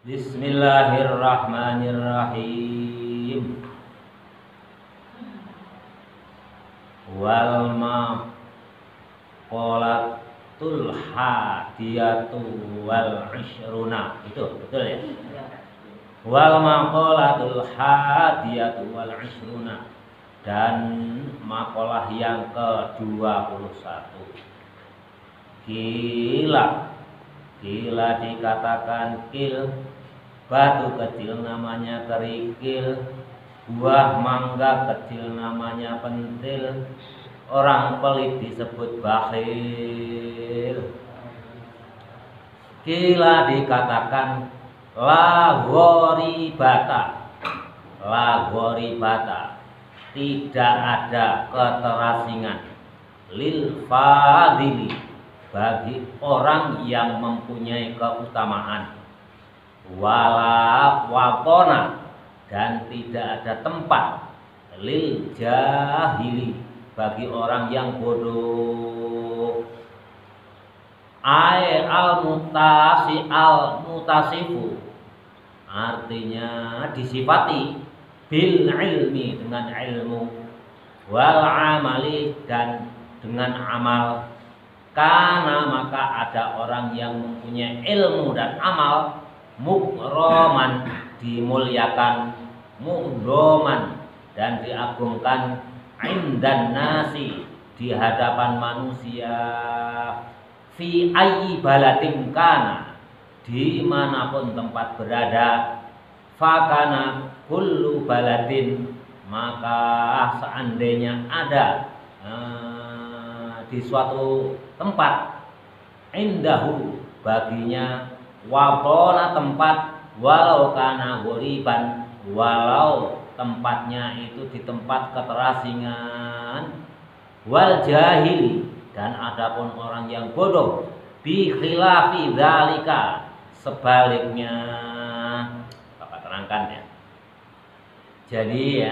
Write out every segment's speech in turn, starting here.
Bismillahirrahmanirrahim. Wal maqalatul hadiyatu wal ishruna. Itu betul ya? Wal maqalatul hadiyatu wal ishruna. Dan makalah yang ke-21. Kila dikatakan kil, batu kecil namanya kerikil, buah mangga kecil namanya pentil, orang pelit disebut bakhil. Kila dikatakan la ghoribata, tidak ada keterasingan, lil fadili, bagi orang yang mempunyai keutamaan, wala watona, dan tidak ada tempat, lil jahili, bagi orang yang bodoh. Al mutasifu, artinya disifati, bil ilmi, dengan ilmu, wal amali, dan dengan amal. Karena maka ada orang yang mempunyai ilmu dan amal, mukroman, dimuliakan, mukroman, dan diagungkan, indan nasi, di hadapan manusia, fi ayyi baladin kana, dimanapun tempat berada, fakana kullu baladin, maka seandainya ada di suatu tempat, indahu, baginya, wabona, tempat, walau kana ghoriban, walau tempatnya itu di tempat keterasingan, wal jahili, dan adapun orang yang bodoh, bi khilafi dzalika, sebaliknya. Bapak terangkan ya. Jadi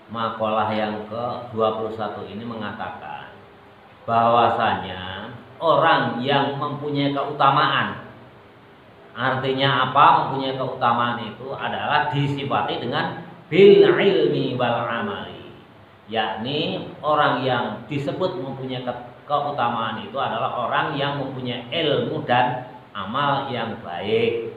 makalah yang ke-21 ini mengatakan bahwasanya orang yang mempunyai keutamaan, artinya apa? Mempunyai keutamaan itu adalah disifati dengan bil ilmi wal amali, yakni orang yang disebut mempunyai keutamaan itu adalah orang yang mempunyai ilmu dan amal yang baik.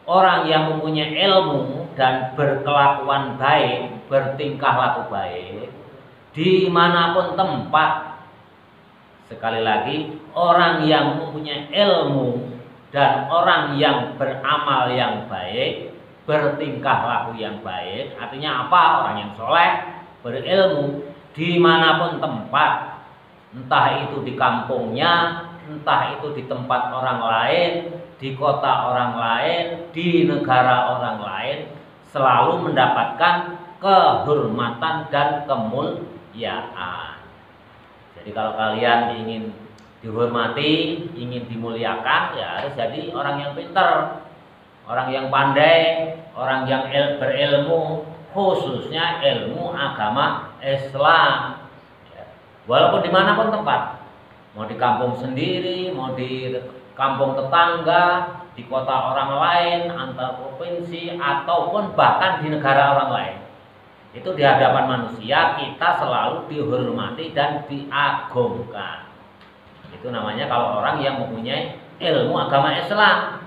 Orang yang mempunyai ilmu dan berkelakuan baik, bertingkah laku baik, dimanapun tempat. Sekali lagi, orang yang mempunyai ilmu dan orang yang beramal yang baik, bertingkah laku yang baik, artinya apa? Orang yang soleh, berilmu, dimanapun tempat, entah itu di kampungnya, entah itu di tempat orang lain, di kota orang lain, di negara orang lain, selalu mendapatkan kehormatan dan kemuliaan. Jadi kalau kalian ingin dihormati, ingin dimuliakan, ya harus jadi orang yang pintar, orang yang pandai, orang yang berilmu, khususnya ilmu agama Islam. Walaupun dimanapun tempat, mau di kampung sendiri, mau di kampung tetangga, di kota orang lain, antar provinsi, ataupun bahkan di negara orang lain, itu di hadapan manusia kita selalu dihormati dan diagungkan. Itu namanya kalau orang yang mempunyai ilmu agama Islam.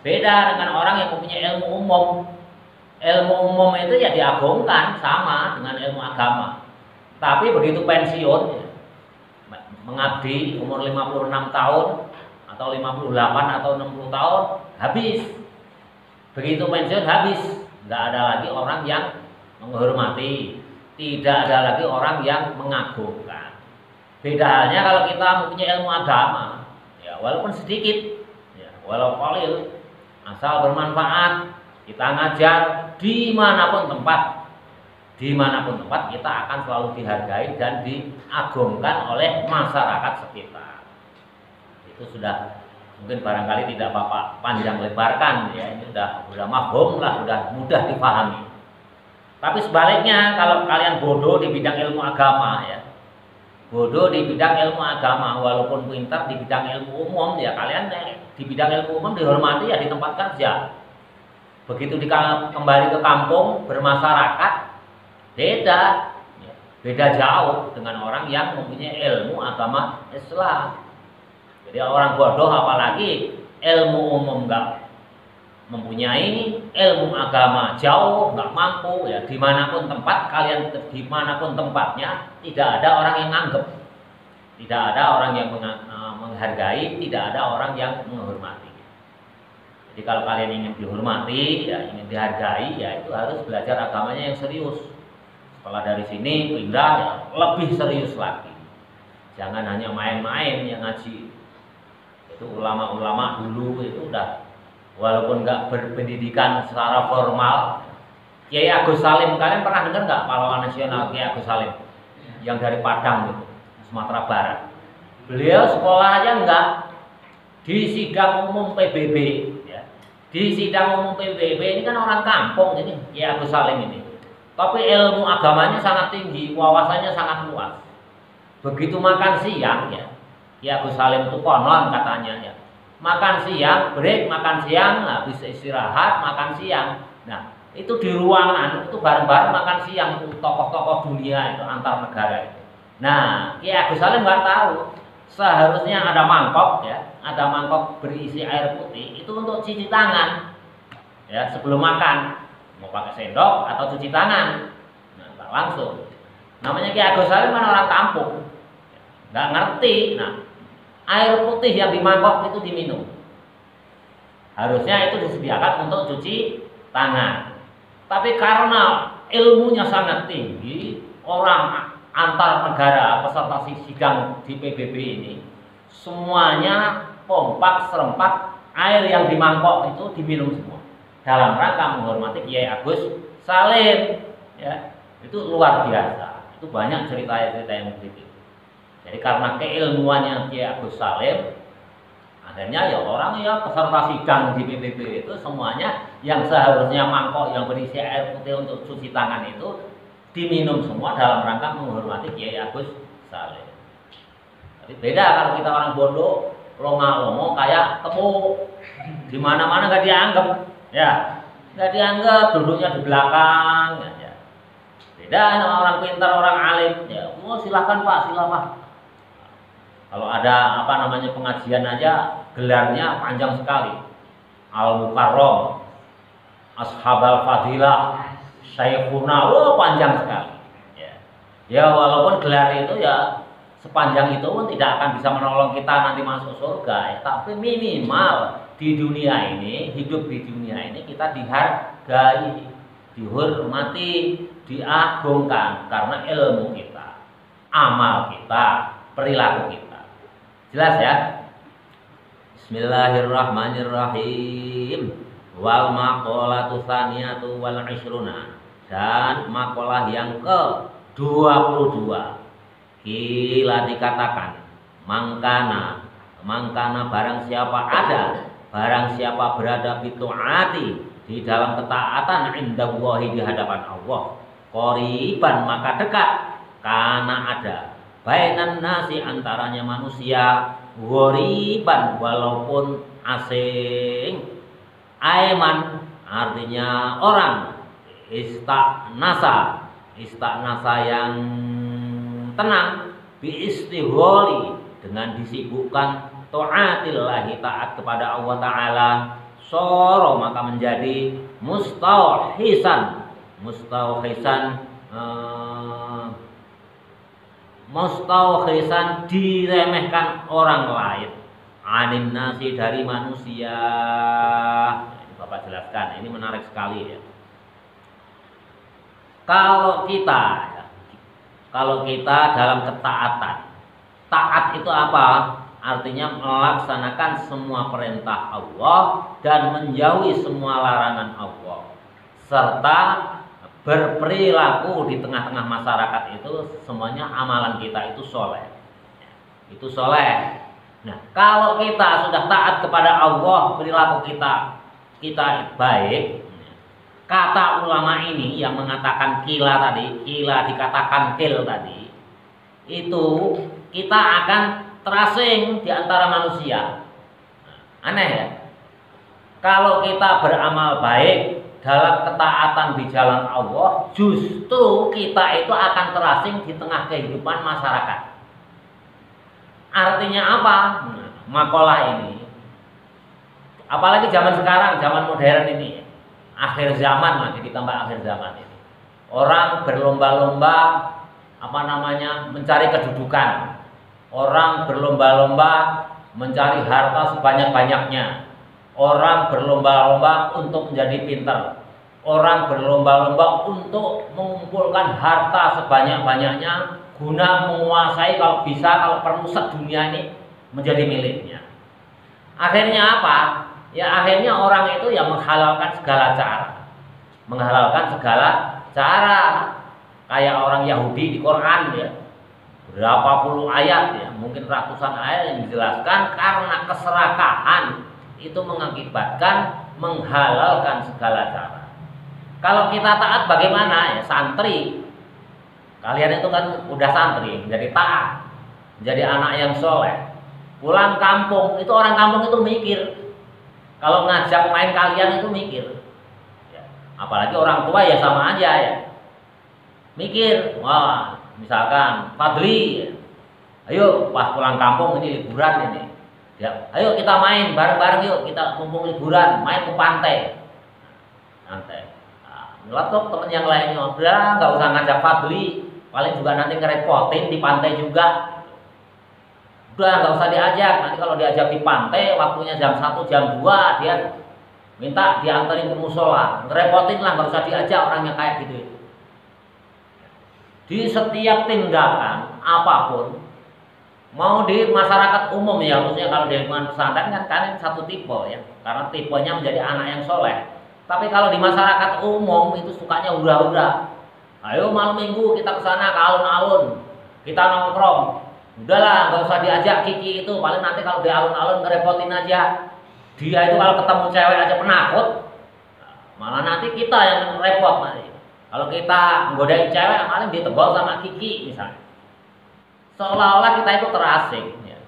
Beda dengan orang yang mempunyai ilmu umum. Ilmu umum itu ya diagungkan, sama dengan ilmu agama. Tapi begitu pensiun, mengabdi umur 56 tahun atau 58 atau 60 tahun, habis. Begitu pensiun habis, nggak ada lagi orang yang menghormati, tidak ada lagi orang yang mengagungkan. Beda halnya kalau kita mempunyai ilmu agama, ya walaupun sedikit, ya walau qalil, asal bermanfaat, kita ngajar dimanapun tempat kita akan selalu dihargai dan diagungkan oleh masyarakat sekitar. Itu sudah mungkin barangkali tidak Bapak panjang lebarkan ya, ini sudah mafhum lah, sudah mudah dipahami. Tapi sebaliknya, kalau kalian bodoh di bidang ilmu agama ya, bodoh di bidang ilmu agama, walaupun pintar di bidang ilmu umum, ya kalian di bidang ilmu umum dihormati ya di tempat kerja. Begitu kembali ke kampung bermasyarakat, beda, ya, beda jauh dengan orang yang mempunyai ilmu agama Islam. Jadi orang bodoh apalagi ilmu umum enggak mempunyai, ilmu agama jauh nggak mampu, ya dimanapun tempat kalian, dimanapun tempatnya tidak ada orang yang nganggep, tidak ada orang yang menghargai, tidak ada orang yang menghormati. Jadi kalau kalian ingin dihormati, ya ingin dihargai, ya itu harus belajar agamanya yang serius. Setelah dari sini pindah ya lebih serius lagi. Jangan hanya main-main yang ngaji. Itu ulama-ulama dulu itu udah, walaupun nggak berpendidikan secara formal. Kiai Agus Salim, kalian pernah dengar nggak pahlawan nasional Kiai Agus Salim yang dari Padang gitu, Sumatera Barat? Beliau sekolah aja enggak, di sidang umum PBB, ya. Di sidang umum PBB ini kan orang kampung ini Kiai Agus Salim ini, tapi ilmu agamanya sangat tinggi, wawasannya sangat luas. Begitu makan siang ya, Kiai Agus Salim itu konon katanya ya, makan siang, break makan siang, nah, bisa istirahat, makan siang. Nah, itu di ruangan itu bareng-bareng makan siang, itu tokoh-tokoh dunia itu antar negara itu. Nah, Kiai Agus Salim nggak tahu, seharusnya ada mangkok ya, ada mangkok berisi air putih itu untuk cuci tangan. Ya, sebelum makan mau pakai sendok atau cuci tangan. Nah, langsung. Namanya Kiai Agus Salim kan orang kampung, nggak ngerti. Nah, air putih yang di mangkok itu diminum. Harusnya itu disediakan untuk cuci tangan. Tapi karena ilmunya sangat tinggi, orang antar negara peserta sidang di PBB ini semuanya kompak serempak, air yang di mangkok itu diminum semua dalam rangka menghormati Kiai Agus Salim. Ya, itu luar biasa. Itu banyak cerita-cerita yang begitu. Jadi karena keilmuannya Kiai Agus Salim, akhirnya ya orang ya peserta sidang di PBB itu semuanya yang seharusnya mangkok yang berisi air putih untuk cuci tangan itu diminum semua dalam rangka menghormati Kiai Agus Salim. Tapi beda kalau kita orang bodoh, longa-longo kayak tepuk, di mana-mana nggak dianggap, ya nggak dianggap, duduknya di belakang, ya. Beda sama orang pintar, orang alim, ya, oh silakan Pak, silakan. Kalau ada apa namanya pengajian aja gelarnya panjang sekali. Al-Mukarram, Ashabal Fadilah, Syekhuna, panjang sekali. Ya walaupun gelar itu ya sepanjang itu pun tidak akan bisa menolong kita nanti masuk surga, ya. Tapi minimal di dunia ini, hidup di dunia ini kita dihargai, dihormati, diagungkan karena ilmu kita, amal kita, perilaku kita. Jelas ya? Bismillahirrahmanirrahim. Wal maqalatu tsaniyatu wal 'ishruna. Dan makalah yang ke-22. Kila dikatakan, mangkana barang siapa ada, barang siapa berada fitu'ati di dalam ketaatan indallahi di hadapan Allah, qoriban maka dekat, karena ada bainan nasi antaranya manusia, ghoriban walaupun asing, aiman artinya orang, istanasa yang tenang, biistigholi dengan disibukkan taatillahi taat kepada Allah Ta'ala, soro maka menjadi mustauhisan diremehkan orang lain, anin nasi dari manusia. Ini Bapak jelaskan, ini menarik sekali ya. Kalau kita dalam ketaatan, taat itu apa? Artinya melaksanakan semua perintah Allah dan menjauhi semua larangan Allah, serta berperilaku di tengah-tengah masyarakat itu semuanya amalan kita itu soleh. Itu soleh. Nah, kalau kita sudah taat kepada Allah, perilaku kita baik. Kata ulama ini yang mengatakan kila tadi, kila dikatakan kil tadi, itu kita akan terasing di antara manusia. Aneh ya. Kalau kita beramal baik dalam ketaatan di jalan Allah, justru kita itu akan terasing di tengah kehidupan masyarakat. Artinya apa? Makalah ini, apalagi zaman sekarang, zaman modern ini, akhir zaman lagi ditambah akhir zaman ini. Orang berlomba-lomba mencari kedudukan. Orang berlomba-lomba mencari harta sebanyak-banyaknya. Orang berlomba-lomba untuk menjadi pintar. Orang berlomba-lomba untuk mengumpulkan harta sebanyak-banyaknya guna menguasai kalau bisa, kalau perlu sedunia ini menjadi miliknya. Akhirnya apa? Ya akhirnya orang itu yang menghalalkan segala cara. Menghalalkan segala cara. Kayak orang Yahudi di Quran ya. Berapa puluh ayat ya, mungkin ratusan ayat yang dijelaskan karena keserakahan itu mengakibatkan menghalalkan segala cara. Kalau kita taat bagaimana ya? Santri, kalian itu kan udah santri, menjadi taat, menjadi anak yang soleh. Pulang kampung, itu orang kampung itu mikir. Kalau ngajak main kalian itu mikir ya. Apalagi orang tua ya sama aja ya. Mikir, wah misalkan Fadli, ayo pas pulang kampung ini liburan ini. Ya, ayo kita main bareng-bareng yuk, kita mumpung liburan, main ke pantai. Pantai. Nah, temen yang lainnya, udah nggak usah ngajak Fadli, paling juga nanti ngerepotin di pantai juga. Udah nggak usah diajak, nanti kalau diajak di pantai, waktunya jam 1, jam 2, dia minta dianterin ke musola, ngerepotin lah, nggak usah diajak orangnya kayak gitu. Di setiap tindakan apapun, mau di masyarakat umum ya, khususnya kalau di lingkungan pesantren kan kalian satu tipe ya, karena tipenya menjadi anak yang soleh. Tapi kalau di masyarakat umum itu sukanya hura-hura. Ayo malam minggu kita ke sana ke alun-alun, kita nongkrong. Udahlah, nggak usah diajak Kiki itu, paling nanti kalau di alun-alun ngerepotin aja. Dia itu kalau ketemu cewek aja penakut, malah nanti kita yang repot nanti. Kalau kita nggodain cewek, paling ditegur sama Kiki misalnya. Seolah-olah kita itu terasing ya.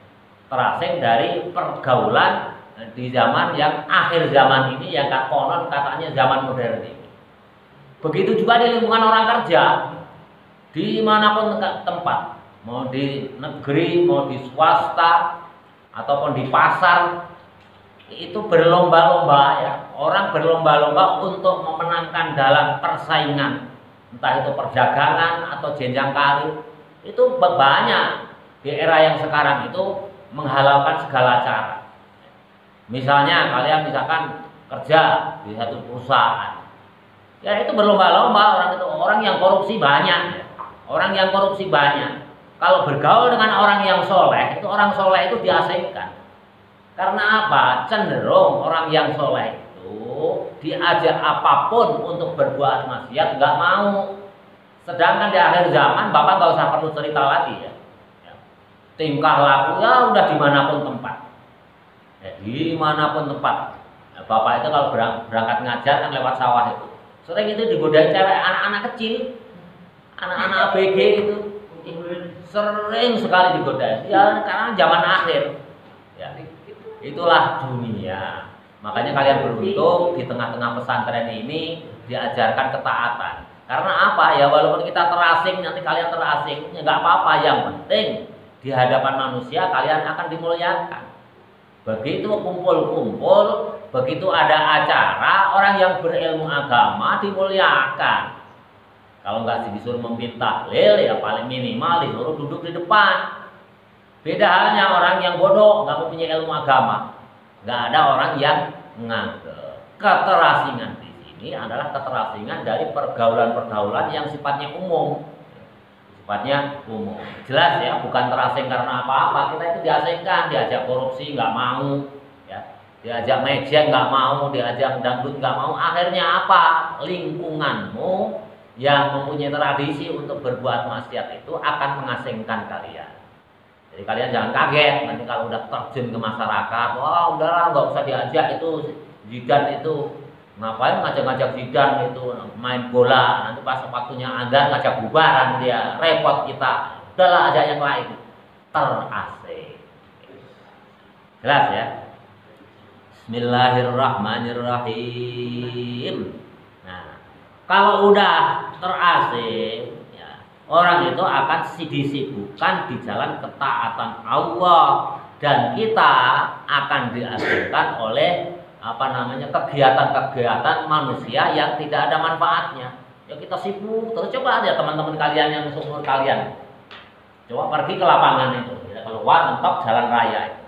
Terasing dari pergaulan di zaman yang akhir zaman ini yang konon katanya zaman modern ini. Begitu juga di lingkungan orang kerja, dimanapun tempat, mau di negeri, mau di swasta, ataupun di pasar, itu berlomba-lomba ya. Orang berlomba-lomba untuk memenangkan dalam persaingan, entah itu perdagangan atau jenjang karir. Itu banyak di era yang sekarang itu menghalalkan segala cara. Misalnya kalian misalkan kerja di satu perusahaan, ya itu berlomba-lomba orang yang korupsi banyak, orang yang korupsi banyak. Kalau bergaul dengan orang yang soleh, itu orang soleh itu diasingkan. Karena apa? Cenderung orang yang soleh itu diajak apapun untuk berbuat maksiat nggak mau. Sedangkan di akhir zaman, Bapak nggak usah perlu cerita lagi ya. Tingkah laku ya udah dimanapun tempat. Ya, dimanapun tempat. Ya, Bapak itu kalau berangkat ngajar kan lewat sawah itu. Sering itu digodain cewek anak-anak kecil, anak-anak ABG itu. Sering sekali digodain. Ya karena zaman akhir. Ya, itulah dunia. Makanya kalian beruntung di tengah-tengah pesantren ini diajarkan ketaatan. Karena apa ya, walaupun kita terasing, nanti kalian terasing, ya nggak apa-apa. Yang penting di hadapan manusia kalian akan dimuliakan. Begitu kumpul-kumpul, begitu ada acara, orang yang berilmu agama dimuliakan. Kalau nggak disuruh memimpin tahlil, ya paling minimal disuruh duduk di depan. Beda halnya orang yang bodoh, nggak mempunyai ilmu agama, nggak ada orang yang nganggep. Keterasingan ini adalah keterasingan dari pergaulan-pergaulan yang sifatnya umum. Sifatnya umum. Jelas ya, bukan terasing karena apa-apa. Kita itu diasingkan, diajak korupsi nggak mau, ya. Diajak mejeng nggak mau, diajak dangdut nggak mau. Akhirnya apa? Lingkunganmu yang mempunyai tradisi untuk berbuat maksiat itu akan mengasingkan kalian. Jadi kalian jangan kaget nanti kalau udah terjun ke masyarakat, wah udahlah nggak usah diajak itu zidan itu. Ngapain ngajak-ngajak zidan itu main bola, nanti pas waktunya adzan ngajak bubaran dia, repot kita. Udahlah ajak yang lain. Terasing. Jelas ya? Bismillahirrahmanirrahim. Nah, kalau udah terasing, ya, orang itu akan disibukkan di jalan ketaatan Allah, dan kita akan diasingkan oleh kegiatan-kegiatan manusia yang tidak ada manfaatnya. Ya kita sibuk terus. Coba aja teman-teman kalian yang seumur kalian, coba pergi ke lapangan itu, ya, keluar mentok jalan raya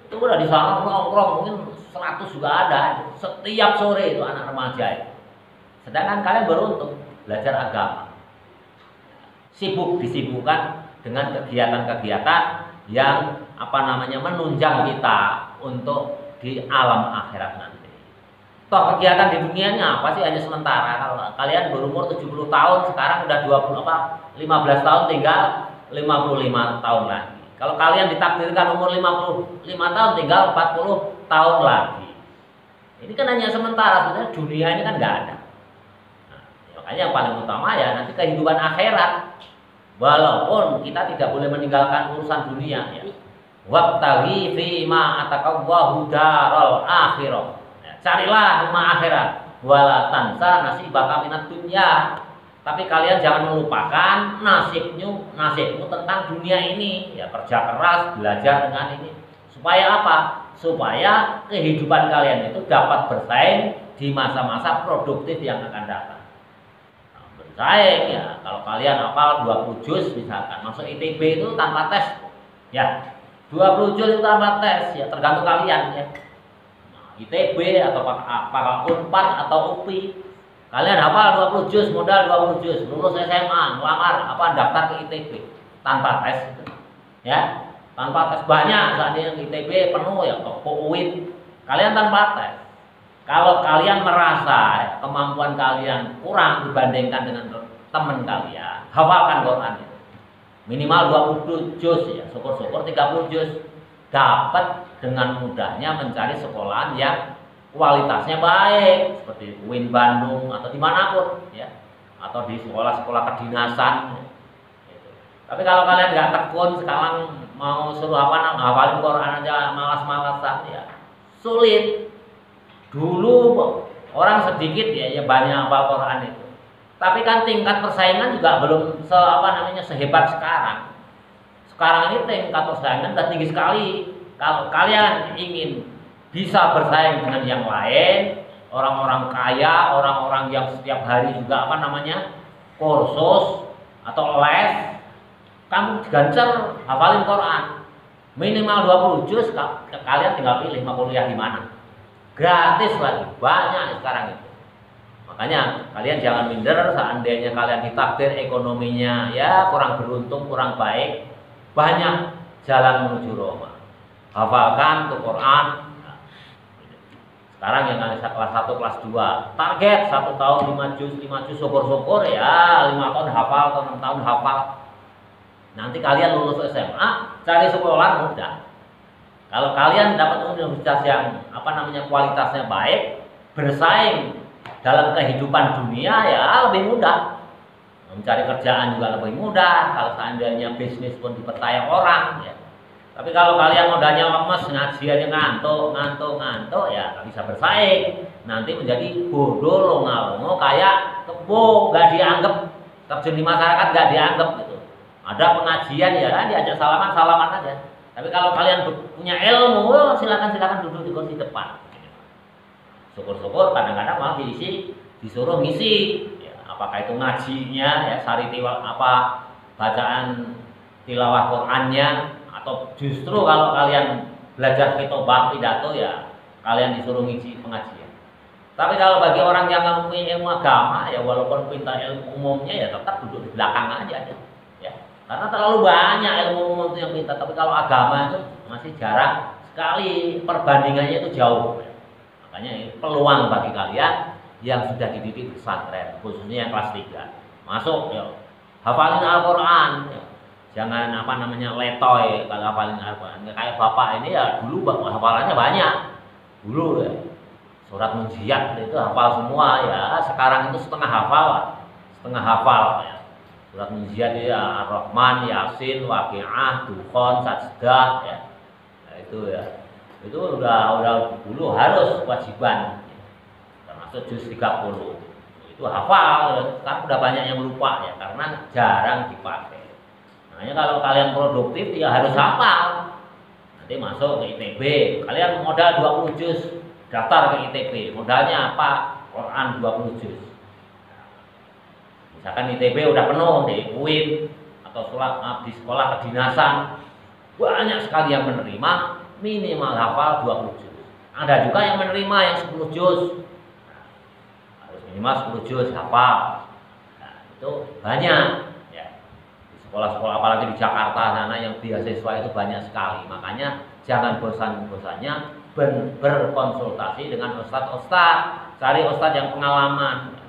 itu udah di sana nongkrong mungkin 100 juga ada setiap sore itu anak remaja itu. Sedangkan kalian beruntung belajar agama, disibukkan dengan kegiatan-kegiatan yang menunjang kita untuk di alam akhirat nanti. Toh kegiatan di dunianya apa sih, hanya sementara. Kalau kalian berumur 70 tahun, sekarang udah 15 tahun, tinggal 55 tahun lagi. Kalau kalian ditakdirkan umur 55 tahun, tinggal 40 tahun lagi. Ini kan hanya sementara, sebenarnya dunia ini kan nggak ada. Nah, makanya yang paling utama ya nanti kehidupan akhirat. Walaupun kita tidak boleh meninggalkan urusan dunia ya. Wabtaghi fima ataqallahu daral akhirah. Ya, carilah rumah akhirat. Wala tansa nasibaka minad dunya. Tapi kalian jangan melupakan nasibmu tentang dunia ini. Ya, kerja keras, belajar dengan ini. Supaya apa? Supaya kehidupan kalian itu dapat bersaing di masa-masa produktif yang akan datang. Nah, bersaing ya, kalau kalian hafal 20 juz misalkan, masuk ITB itu tanpa tes. Ya, 20 juz itu tanpa tes, ya tergantung kalian ya. Nah, ITB atau apakah Unpad atau UPI. Kalian hafal 20 juz, modal 20 juz, lulus SMA, ngelamar daftar ke ITB tanpa tes. Ya, tanpa tes banyak saat ini yang ITB penuh ya, ke UIN. Kalian tanpa tes. Kalau kalian merasa kemampuan kalian kurang dibandingkan dengan teman kalian, hafalkan Quran itu. Minimal 20 juz ya, syukur-syukur 30 juz. Dapat dengan mudahnya mencari sekolahan yang kualitasnya baik seperti UIN Bandung atau dimanapun ya, atau di sekolah-sekolah kedinasan gitu. Tapi kalau kalian nggak tekun, sekarang mau suruh hafalin Quran aja malas-malasan ya, sulit. Dulu orang sedikit ya banyak hafal Quran itu, tapi kan tingkat persaingan juga belum sehebat sekarang. Sekarang ini tingkat persaingan sudah tinggi sekali. Kalau kalian ingin bisa bersaing dengan yang lain, orang-orang kaya, orang-orang yang setiap hari juga kursus atau les, kamu gancer hafalin Quran minimal 20 juz, kalian tinggal pilih mau kuliah di mana, gratis lagi, banyak sekarang itu. Makanya kalian jangan minder seandainya kalian ditakdir ekonominya ya kurang beruntung, kurang baik, banyak jalan menuju Roma. Hafalkan tuh Quran. Sekarang yang kelas 1, kelas 2, target 1 tahun 5 juz, syukur-syukur ya 5 tahun hafal atau 6 tahun hafal. Nanti kalian lulus SMA, cari sekolah mudah. Kalau kalian dapat universitas yang kualitasnya baik, bersaing dalam kehidupan dunia ya lebih mudah. Mencari kerjaan juga lebih mudah. Kalau seandainya bisnis pun dipercaya orang ya. Tapi kalau kalian modalnya lemes, ngaji aja ngantuk ya nggak bisa bersaing. Nanti menjadi bodoh longo kayak kebo, nggak dianggap, terjun di masyarakat nggak dianggap gitu. Ada pengajian ya kan diajak salaman aja. Tapi kalau kalian punya ilmu, silakan duduk di kursi depan. Syukur-syukur kadang-kadang malah disuruh ngisi. Ya, apakah itu ngajinya ya, bacaan tilawah Qur'annya, atau justru kalau kalian belajar khutbah pidato ya kalian disuruh ngisi pengajian. Tapi kalau bagi orang yang nggak punya ilmu agama ya walaupun pinta ilmu umumnya ya tetap duduk di belakang aja ya. Karena terlalu banyak ilmu umum itu yang pinta, tapi kalau agama itu masih jarang sekali, perbandingannya itu jauh. Makanya peluang bagi kalian yang sudah dididik pesantren khususnya yang kelas 3 masuk ya, hafalin Al-Quran ya. Jangan letoy kalau hafalin Al-Quran. Kayak bapak ini ya dulu hafalannya banyak. Dulu ya surat Munjiat itu hafal semua ya. Sekarang itu setengah hafal ya. Surat Munjiat ya Ar-Rahman, Yasin, Waqiah, Dukhan, Sajdah ya. Nah, itu ya. itu udah dulu harus kewajiban, termasuk juz 30 itu hafal. Sekarang udah banyak yang lupa ya karena jarang dipakai. Makanya kalau kalian produktif ya harus hafal. Nanti masuk ke ITB, kalian modal 20 juz, daftar ke ITB, modalnya apa? Quran 20 juz. Misalkan ITB udah penuh di UIN atau di sekolah kedinasan, banyak sekali yang menerima, minimal hafal 20 juz. Ada juga yang menerima yang 10 juz, harus minimal 10 juz hafal. Nah, itu banyak ya. Di sekolah-sekolah apalagi di Jakarta sana yang beasiswa itu banyak sekali. Makanya jangan bosan-bosannya berkonsultasi dengan ustadz-ustadz, cari ustadz yang pengalaman.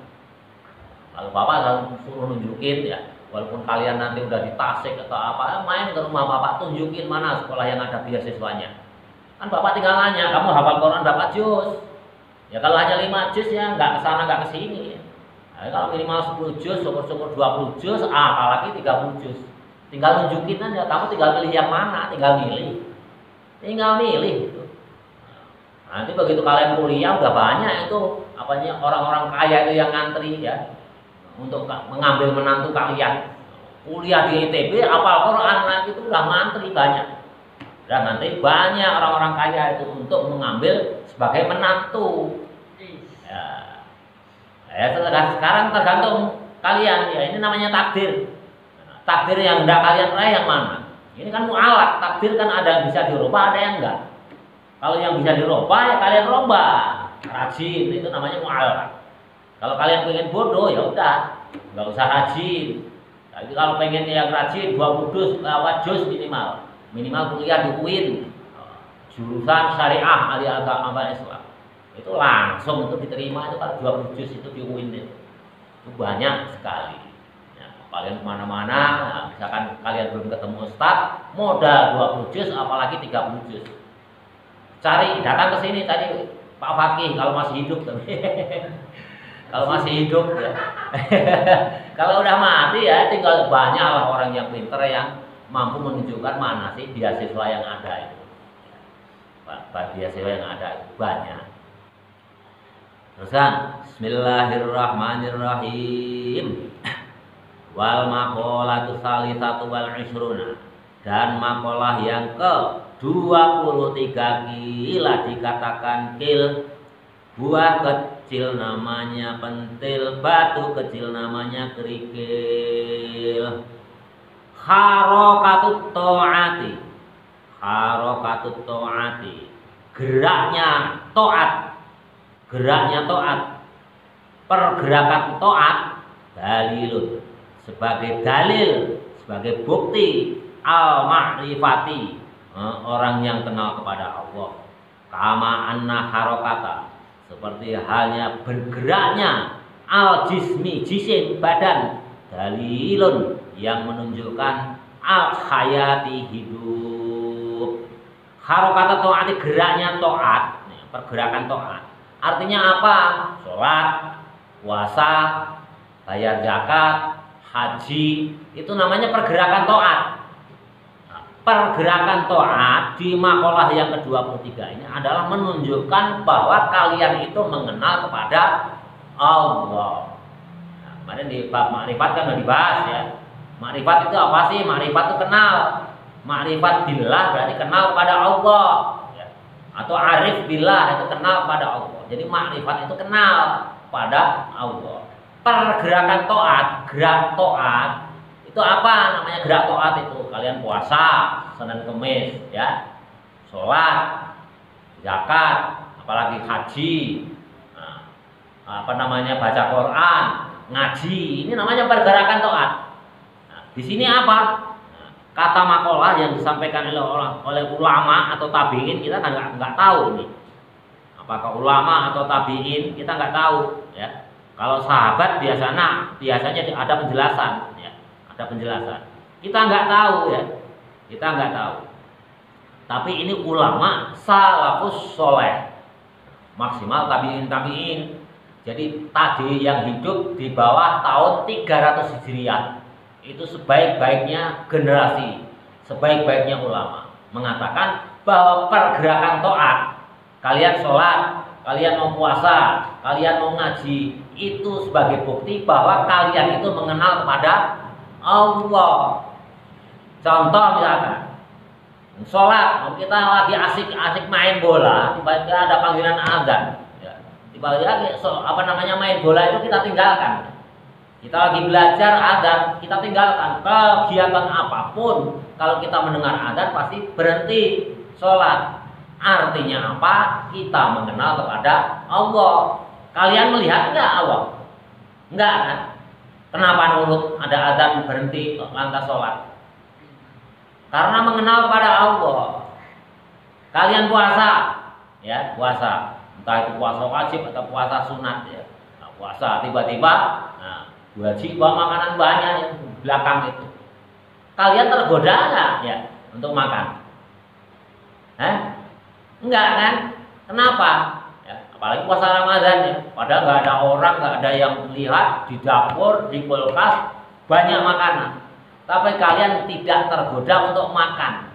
Kalau bapak suruh nunjukin ya, walaupun kalian nanti udah di Tasik atau apa, main ke rumah bapak, tunjukin mana sekolah yang ada beasiswanya. Kan bapak tinggal nanya, kamu hafal Quran berapa juz? Ya kalau hanya 5 juz ya nggak kesana nggak kesini. Nah, kalau minimal 10 juz, syukur-syukur 20 juz, apalagi 30 juz. Tinggal nunjukin aja, kamu tinggal pilih yang mana, tinggal milih. Nanti begitu kalian kuliah udah banyak itu apanya orang-orang kaya itu yang ngantri ya untuk mengambil menantu kalian. Kuliah di ITB hafal Quran lagi itu udah ngantri banyak. Dan nanti banyak orang-orang kaya itu untuk mengambil sebagai menantu. Ya, sekarang tergantung kalian ya, ini namanya takdir. Takdir yang hendak kalian raih yang mana? Ini kan mu'alak, takdir kan ada yang bisa dirubah, ada yang enggak. Kalau yang bisa dirubah ya kalian robah, rajin, itu namanya mu'alak. Kalau kalian pengen bodoh ya udah, nggak usah rajin. Tapi kalau pengen yang rajin 20 juz, lewat juz minimal kuliah di UIN, jurusan syariah alias agama Islam. Itu langsung itu diterima itu kan 20 juz itu di UIN itu banyak sekali. Ya, kalian kemana-mana, nah, misalkan kalian belum ketemu ustadz, modal 20 juz apalagi 30 juz. Cari, datang ke sini tadi Pak Fakih kalau masih hidup kalau masih hidup ya. Kalau udah mati ya tinggal banyaklah orang yang pintar yang mampu menunjukkan mana sih beasiswa yang ada itu. Beasiswa yang ada itu banyak. Terusan, Bismillahirrahmanirrahim. Wal maqalatu salisatu wal isruna, dan makalah yang ke 23 kila dikatakan kil, buah kecil namanya pentil, batu kecil namanya kerikil. Harokatut ta'ati, harokatut ta'ati, geraknya taat, pergerakan taat, dalilun, sebagai dalil, sebagai bukti al-ma'rifati, orang yang kenal kepada Allah. Kama anna harokata, seperti halnya bergeraknya al-jismi, jisim, badan, dalilun, yang menunjukkan al-hayati, hidup. Harokata ta'ati, geraknya taat, pergerakan taat. Artinya apa? Sholat, puasa, bayar zakat, haji, itu namanya pergerakan taat. Pergerakan taat di makalah yang ke-23 ini adalah menunjukkan bahwa kalian itu mengenal kepada Allah. Nah, kemarin di bab makrifat kan sudah dibahas ya. Makrifat itu apa sih? Makrifat itu kenal. Makrifat billah berarti kenal kepada Allah ya. Atau arif billah itu kenal kepada Allah. Jadi makrifat itu kenal pada Allah. Pergerakan taat, gerak taat itu apa namanya? Gerak taat itu kalian puasa Senin Kemis ya, sholat, zakat, apalagi haji, baca Quran, ngaji, ini namanya pergerakan taat. Nah, di sini apa? Nah, kata makalah yang disampaikan oleh ulama atau tabiin kita kan nggak tahu ini. Apakah ulama atau tabiin kita nggak tahu ya. Kalau sahabat biasanya ada penjelasan ya, ada penjelasan. Kita nggak tahu ya, kita nggak tahu. Tapi ini ulama salafus soleh, maksimal tabiin. Jadi tadi yang hidup di bawah tahun 300 Hijriah itu sebaik-baiknya generasi, sebaik-baiknya ulama mengatakan bahwa pergerakan taat, kalian sholat, kalian mau puasa, kalian mau ngaji, itu sebagai bukti bahwa kalian itu mengenal kepada Allah. Contoh misalkan, sholat, kita lagi asik-asik main bola, tiba-tiba ada panggilan azan, ya. Tiba-tiba main bola itu kita tinggalkan. Kita lagi belajar azan, kita tinggalkan kegiatan apapun. Kalau kita mendengar azan pasti berhenti sholat. Artinya apa? Kita mengenal kepada Allah. Kalian melihat enggak Allah? Enggak kan? Kenapa nurut ada azan berhenti lantas sholat? Karena mengenal kepada Allah. Kalian puasa, ya puasa, entah itu puasa wajib atau puasa sunat, ya. Nah, puasa tiba-tiba, nah, wajib bawa makanan banyak yang belakang itu. Kalian tergoda nggak, ya, untuk makan? Enggak kan? Kenapa? Ya, apalagi puasa Ramadan, ya. Padahal nggak ada orang, nggak ada yang melihat di dapur, di kulkas banyak makanan. Tapi kalian tidak tergoda untuk makan.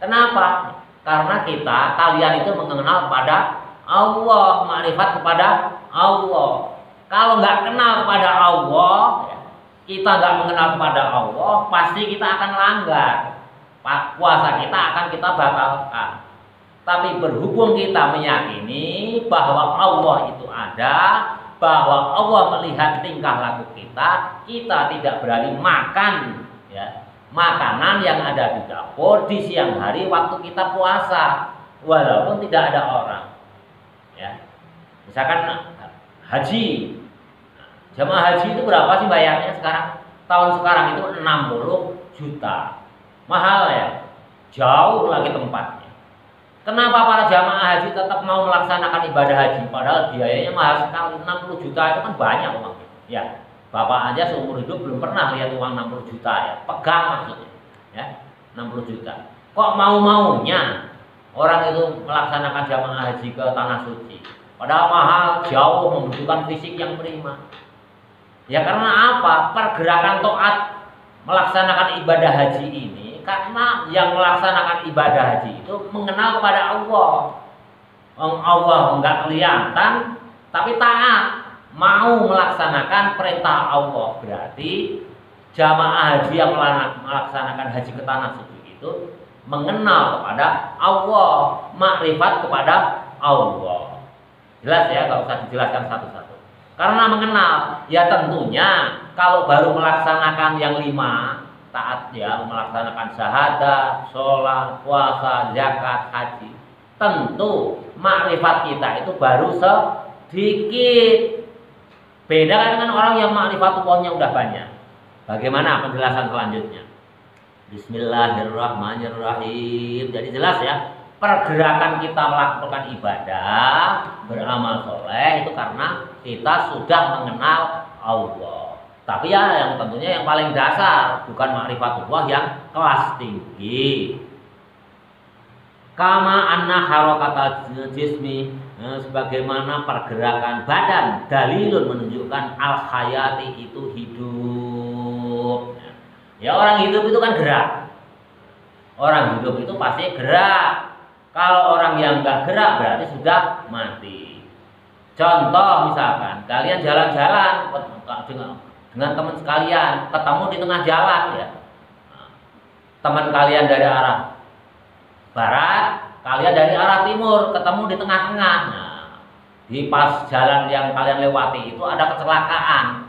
Kenapa? Karena kalian itu mengenal kepada Allah, makrifat kepada Allah. Kalau nggak kenal kepada Allah, kita nggak mengenal kepada Allah, pasti kita akan langgar. Puasa kita akan kita batalkan. Tapi berhubung kita meyakini bahwa Allah itu ada, bahwa Allah melihat tingkah laku kita tidak berani makan, ya, makanan yang ada di dapur di siang hari waktu kita puasa, walaupun tidak ada orang. Ya, misalkan haji, jamaah haji itu berapa sih bayarnya sekarang? Tahun sekarang itu 60 juta, mahal ya, jauh lagi tempatnya. Kenapa para jamaah haji tetap mau melaksanakan ibadah haji? Padahal biayanya mahal sekali, 60 juta itu kan banyak uang. Ya, bapak aja seumur hidup belum pernah lihat uang 60 juta ya, pegang maksudnya. Ya, 60 juta. Kok mau-maunya orang itu melaksanakan jamaah haji ke tanah suci? Padahal mahal, jauh, membutuhkan fisik yang prima. Ya karena apa? Pergerakan taat melaksanakan ibadah haji ini karena yang melaksanakan ibadah haji itu mengenal kepada Allah. Allah enggak kelihatan tapi taat, mau melaksanakan perintah Allah. Berarti jamaah haji yang melaksanakan haji ke tanah suci itu mengenal kepada Allah, makrifat kepada Allah. Jelas ya, enggak usah dijelaskan satu-satu. Karena mengenal, ya tentunya kalau baru melaksanakan yang 5 taat, ya, melaksanakan syahadat, sholat, puasa, zakat, haji, tentu makrifat kita itu baru sedikit. Beda dengan orang yang makrifat Allahnya udah banyak. Bagaimana penjelasan selanjutnya? Bismillahirrahmanirrahim. Jadi jelas ya, pergerakan kita melakukan ibadah, beramal soleh itu karena kita sudah mengenal Allah. Tapi ya yang tentunya yang paling dasar, bukan ma'rifatullah yang kelas tinggi. Kama anna harakata jismi, sebagaimana pergerakan badan, dalilun menunjukkan al hayati itu hidup. Ya orang hidup itu kan gerak. Orang hidup itu pasti gerak. Kalau orang yang nggak gerak berarti sudah mati. Contoh misalkan kalian jalan-jalan dengan teman sekalian, ketemu di tengah jalan, ya. Teman kalian dari arah barat, kalian dari arah timur, ketemu di tengah-tengah. Nah, di pas jalan yang kalian lewati itu ada kecelakaan.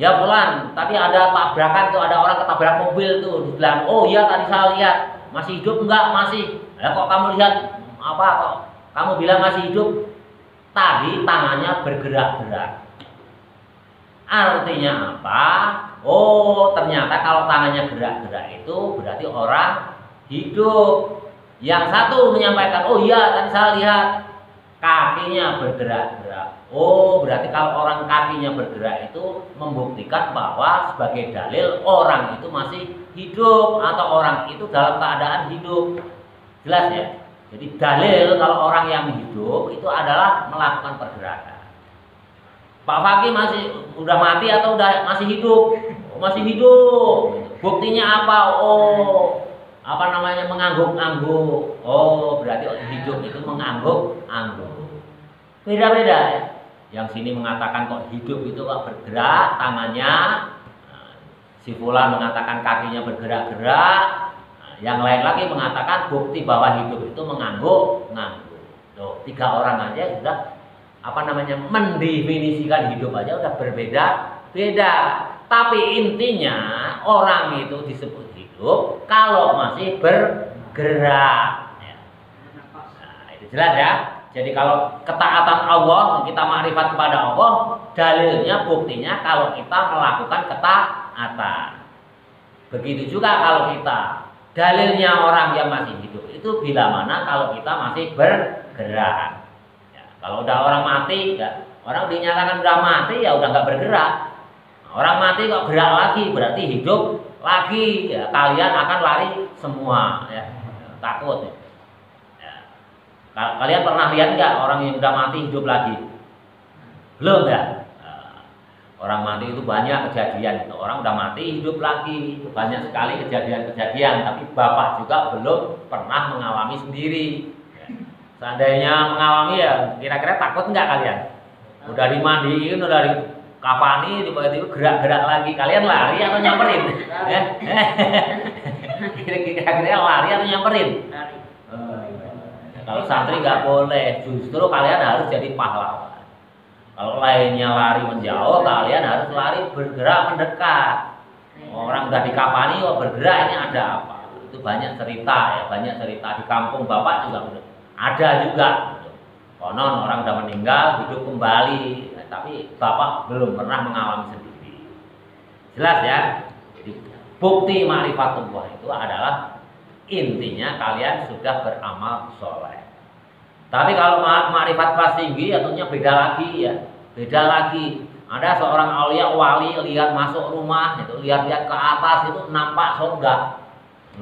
Ya bulan, tadi ada tabrakan tuh, ada orang ketabrak mobil tuh. Dibilang, oh iya tadi saya lihat, masih hidup enggak? Masih. Nah, kok kamu lihat apa? Kok kamu bilang masih hidup? Tadi tangannya bergerak-gerak. Artinya apa? Oh ternyata kalau tangannya gerak-gerak itu berarti orang hidup. Yang satu menyampaikan, oh iya tadi saya lihat kakinya bergerak-gerak. Oh berarti kalau orang kakinya bergerak itu membuktikan bahwa sebagai dalil orang itu masih hidup atau orang itu dalam keadaan hidup. Jelas ya? Jadi dalil kalau orang yang hidup itu adalah melakukan pergerakan. Pak Fakih udah mati atau masih hidup? Oh, masih hidup. Buktinya apa? Oh, apa namanya, mengangguk-angguk. Oh, berarti hidup itu mengangguk-angguk. Beda-beda ya. Yang sini mengatakan kok hidup itu kok bergerak tangannya, si fulan mengatakan kakinya bergerak-gerak, yang lain lagi mengatakan bukti bahwa hidup itu mengangguk-angguk. Loh, 3 orang aja sudah apa namanya, mendefinisikan hidup aja udah berbeda-beda. Tapi intinya orang itu disebut hidup kalau masih bergerak. Ya. Nah, itu jelas ya. Jadi kalau ketaatan Allah, kita makrifat kepada Allah, dalilnya, buktinya kalau kita melakukan ketaatan. Begitu juga kalau kita, dalilnya orang yang masih hidup itu bila mana kalau kita masih bergerak. Ya, kalau udah orang mati, ya, orang dinyatakan udah mati ya udah nggak bergerak. Orang mati kok gerak lagi, berarti hidup lagi. Ya, kalian akan lari semua, ya, takut. Ya. Kalian pernah lihat nggak orang yang udah mati hidup lagi? Belum ya? Orang mati itu banyak kejadian. Orang udah mati hidup lagi, banyak sekali kejadian-kejadian. Tapi Bapak juga belum pernah mengalami sendiri. Seandainya mengalami ya, kira-kira takut nggak kalian? Udah dimandiin, udah dikafani, tiba-tiba gerak-gerak lagi. Kalian lari atau nyamperin? Kira-kira lari atau nyamperin? Kalau santri nggak boleh, justru kalian harus jadi pahlawan. Kalau lainnya lari menjauh, kalian harus lari bergerak mendekat. Orang udah dikafani kok bergerak, ini ada apa? Itu banyak cerita ya, banyak cerita di kampung Bapak juga ada juga. Konon orang udah meninggal, hidup kembali, tapi Bapak belum pernah mengalami sendiri. Jelas ya? Jadi bukti ma'rifatullah itu adalah intinya kalian sudah beramal soleh. Tapi kalau ma'rifat kelas tinggi, tentunya beda lagi ya, beda lagi. Ada seorang aulia wali lihat masuk rumah, itu lihat-lihat ke atas itu nampak surga,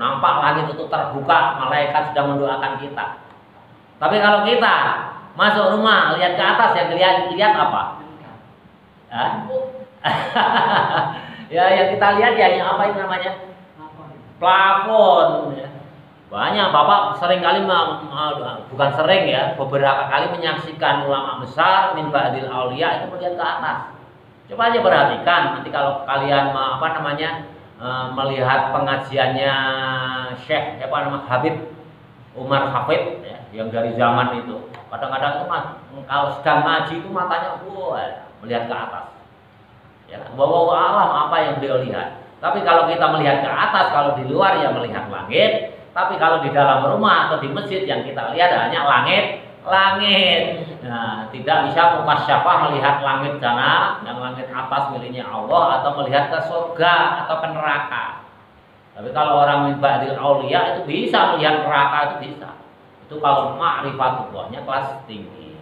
nampak langit itu terbuka, malaikat sedang mendoakan kita. Tapi kalau kita masuk rumah lihat ke atas, yang lihat apa? Ya yang kita lihat ya yang apa itu namanya? Plafon. Ya. Banyak Bapak sering kali, bukan sering ya, beberapa kali menyaksikan ulama besar min ba'dil aulia itu melihat ke atas. Coba aja perhatikan nanti kalau kalian apa namanya melihat pengajiannya Syekh Habib Umar Hafid ya, yang dari zaman itu. Kadang-kadang itu kalau sedang ngaji itu matanya melihat ke atas. Ya, bahwa alam apa yang beliau lihat. Tapi kalau kita melihat ke atas, kalau di luar ya melihat langit. Tapi kalau di dalam rumah atau di masjid yang kita lihat hanya langit. Nah, tidak bisa mukasyafah melihat langit sana, yang langit atas miliknya Allah, atau melihat ke surga atau ke neraka. Tapi kalau orang min ba'dil aulia itu bisa melihat neraka, itu bisa. Itu kalau ma'rifatullahnya kelas tinggi.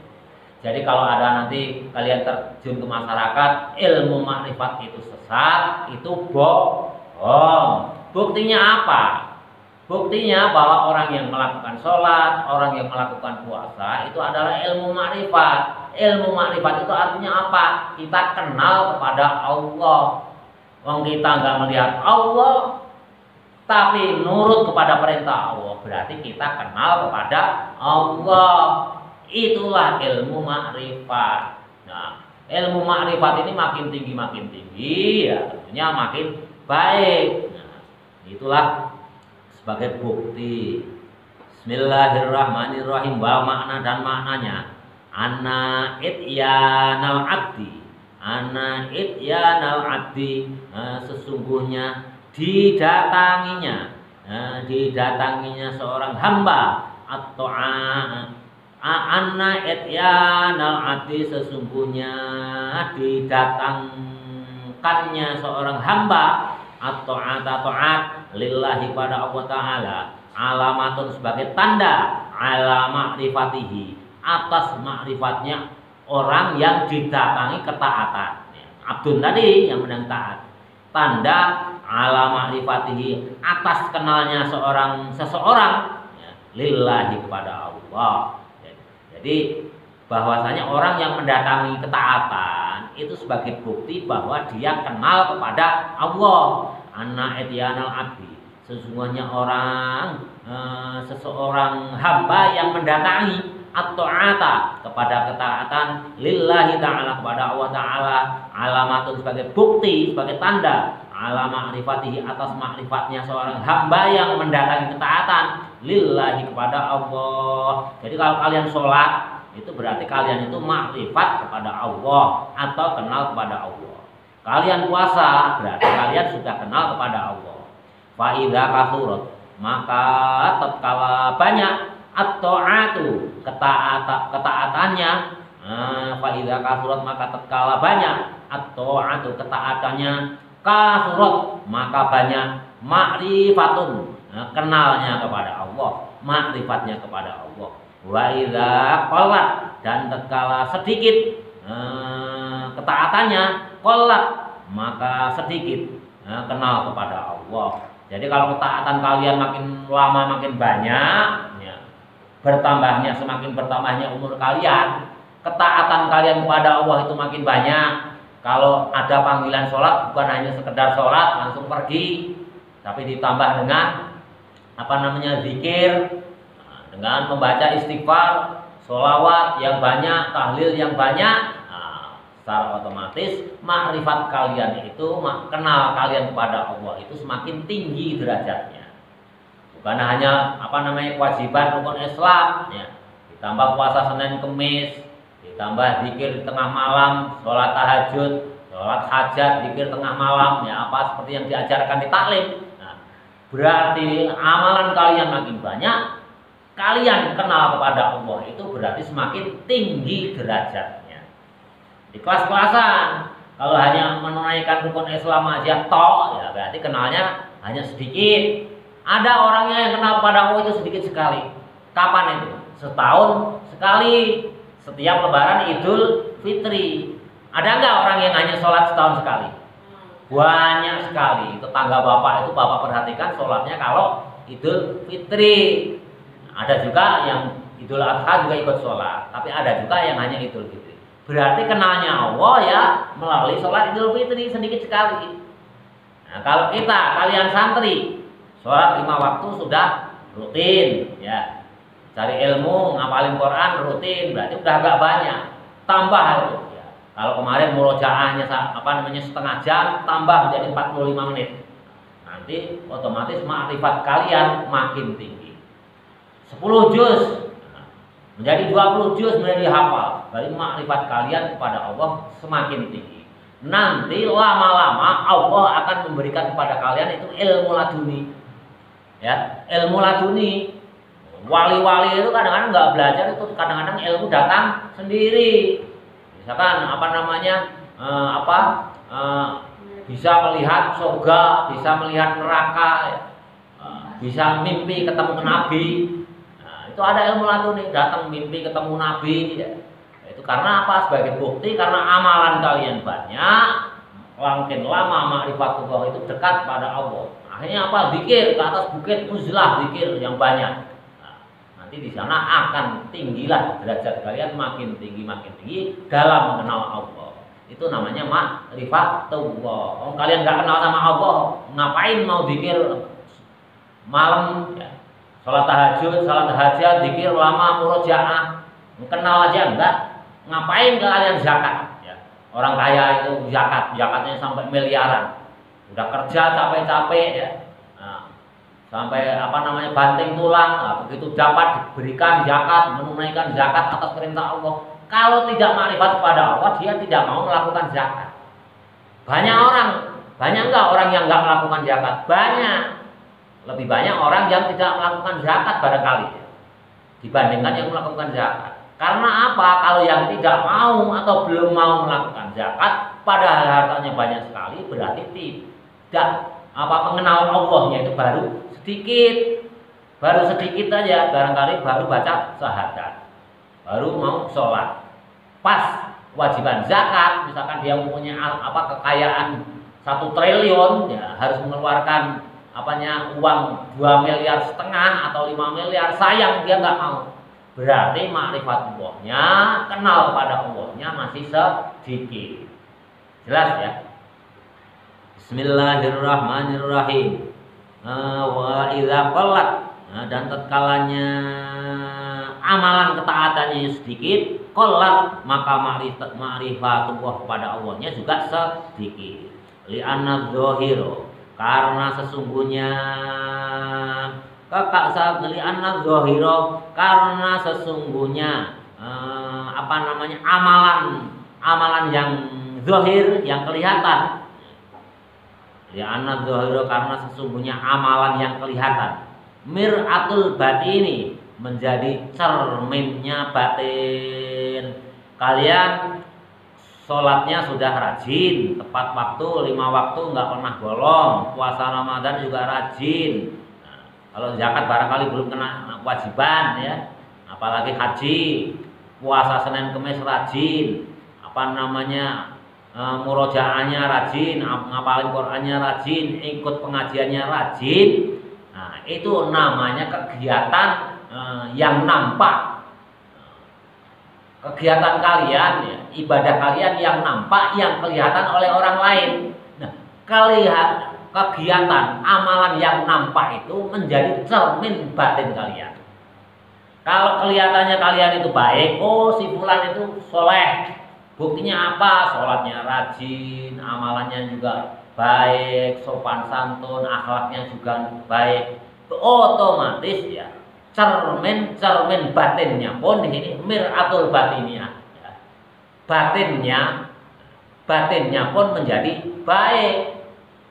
Jadi kalau ada nanti kalian terjun ke masyarakat, ilmu ma'rifat itu sesat, itu bohong. Buktinya apa? Buktinya bahwa orang yang melakukan sholat, orang yang melakukan puasa itu adalah ilmu ma'rifat. Ilmu ma'rifat itu artinya apa? Kita kenal kepada Allah. Wong kita nggak melihat Allah, tapi nurut kepada perintah Allah, berarti kita kenal kepada Allah. Itulah ilmu ma'rifat. Nah, ilmu ma'rifat ini makin tinggi ya tentunya makin baik. Nah, itulah sebagai bukti. Bismillahirrahmanirrahim. Wa makna dan maknanya ana ityanal abdi, ana ityanal abdi, sesungguhnya didatanginya seorang hamba, atau anna ityanal abdi, sesungguhnya didatangkannya seorang hamba atau taat lillahi pada Allah Ta'ala, alamatun sebagai tanda ala ma'rifatihi, atas ma'rifatnya orang yang didatangi ketaatan. Abdun tadi yang menang taat, tanda ala ma'rifatihi, atas kenalnya seseorang ya, lillahi kepada Allah. Jadi bahwasanya orang yang mendatangi ketaatan itu sebagai bukti bahwa dia kenal kepada Allah. Anna ityanal abdi, sesungguhnya seseorang hamba yang mendatangi at-ta'ata kepada ketaatan lillahi ta'ala kepada Allah ta'ala alamatun sebagai bukti sebagai tanda ala ma'rifatihi atas ma'rifatnya seorang hamba yang mendatangi ketaatan lillahi kepada Allah. Jadi kalau kalian sholat itu berarti kalian itu ma'rifat kepada Allah atau kenal kepada Allah. Kalian puasa berarti kalian sudah kenal kepada Allah. Fa idza kasurat maka tatkala banyak at-ta'atu ketaatannya fa idza kasurat maka tatkala banyak at-ta'atu ketaatannya kasurat maka banyak ma'rifatun kenalnya kepada Allah ma'rifatnya kepada Allah wa idza qallat dan tatkala sedikit ketaatannya qallat maka sedikit kenal kepada Allah. Jadi kalau ketaatan kalian makin lama makin banyak ya, bertambahnya semakin bertambahnya umur kalian, ketaatan kalian kepada Allah itu makin banyak. Kalau ada panggilan sholat bukan hanya sekedar sholat langsung pergi, tapi ditambah dengan zikir, dengan membaca istighfar, sholawat yang banyak, tahlil yang banyak, secara otomatis makrifat kalian itu kenal kalian kepada Allah itu semakin tinggi derajatnya. Bukan hanya kewajiban rukun Islam ya, ditambah puasa Senin Kemis, ditambah zikir di tengah malam, sholat tahajud, sholat hajat, zikir tengah malam ya, seperti yang diajarkan di taklim. Nah, berarti amalan kalian makin banyak, kalian kenal kepada Allah itu berarti semakin tinggi derajatnya. Di kelas-kelasan kalau hanya menunaikan rukun Islam aja tok ya berarti kenalnya hanya sedikit. Ada orangnya yang kenal kepada Allah itu sedikit sekali. Kapan itu? Setahun sekali. Setiap lebaran Idul Fitri. Ada nggak orang yang hanya sholat setahun sekali? Banyak sekali. Tetangga bapak itu bapak perhatikan sholatnya kalau Idul Fitri. Ada juga yang Idul Adha juga ikut sholat. Tapi ada juga yang hanya Idul Fitri. Berarti kenalnya Allah ya melalui sholat Idul Fitri sedikit sekali. Nah, kalau kalian santri, sholat 5 waktu sudah rutin, ya. Cari ilmu, ngapalin Quran rutin, berarti udah agak banyak. Tambah itu. Ya. Kalau kemarin murojaahnya setengah jam, tambah menjadi 45 menit. Nanti otomatis makrifat kalian makin tinggi. 10 juz menjadi 20 juz menjadi hafal. Berarti makrifat kalian kepada Allah semakin tinggi. Nanti lama-lama Allah akan memberikan kepada kalian itu ilmu laduni. Ya, ilmu laduni. Wali-wali itu kadang-kadang nggak belajar itu, kadang-kadang ilmu datang sendiri. Misalkan bisa melihat surga, bisa melihat neraka, bisa mimpi ketemu Nabi. Itu ada ilmu laduni, datang mimpi ketemu Nabi ya. Itu karena apa? Sebagai bukti karena amalan kalian banyak, makin lama ma'rifatullah itu dekat pada Allah. Akhirnya apa? Zikir ke atas bukit Uzlah, zikir yang banyak. Nah, nanti di sana akan tinggilah derajat kalian makin tinggi dalam mengenal Allah. Itu namanya ma'rifatullah. Kalau kalian nggak kenal sama Allah, ngapain mau zikir malam ya? Salat tahajud, salat hajat, zikir lama, murojaah, kenal aja enggak? Ngapain kalian zakat? Ya. Orang kaya itu zakatnya sampai miliaran. Udah kerja capek-capek ya, sampai banting tulang. Nah, begitu dapat diberikan zakat, menunaikan zakat atas perintah Allah. Kalau tidak makrifat kepada Allah, dia tidak mau melakukan zakat. Banyak enggak orang yang enggak melakukan zakat? Banyak. Lebih banyak orang yang tidak melakukan zakat barangkali dibandingkan yang melakukan zakat. Karena apa? Kalau yang tidak mau atau belum mau melakukan zakat, padahal hartanya banyak sekali, berarti tidak mengenal Allahnya itu baru sedikit aja, barangkali baru baca syahadat, baru mau sholat. Pas kewajiban zakat, misalkan dia mempunyai kekayaan 1 triliun, ya harus mengeluarkan uang 2,5 miliar atau 5 miliar, sayang dia nggak mau. Berarti makrifat Allahnya, kenal kepada Allahnya masih sedikit. Jelas ya? Bismillahirrahmanirrahim. Wa idza qallat, dan tatkalanya amalan ketaatannya sedikit, qallat maka ma'rifatullah kepada Allahnya juga sedikit. Li'anna dzahira, karena sesungguhnya li'anna dzahira, karena sesungguhnya amalan yang zahir, yang kelihatan. Li'anna dzahira, karena sesungguhnya amalan yang kelihatan, mir'atul batini, menjadi cerminnya batin. Kalian sholatnya sudah rajin, tepat waktu, 5 waktu nggak pernah bolong, puasa Ramadan juga rajin. Nah, kalau zakat barangkali belum kena kewajiban ya, apalagi haji, puasa Senin Kemis rajin, murojaahnya rajin, ngapalin Qur'annya rajin, ikut pengajiannya rajin. Nah, itu namanya kegiatan yang nampak. Kegiatan kalian, ya, ibadah kalian yang nampak, yang kelihatan oleh orang lain. Nah, kegiatan amalan yang nampak itu menjadi cermin batin kalian. Kalau kelihatannya kalian itu baik, oh si fulan itu soleh. Buktinya apa? Sholatnya rajin, amalannya juga baik, sopan santun, akhlaknya juga baik. Otomatis ya, cermin batinnya pun di sini mir'atul batinnya. Ya. Batinnya pun menjadi baik.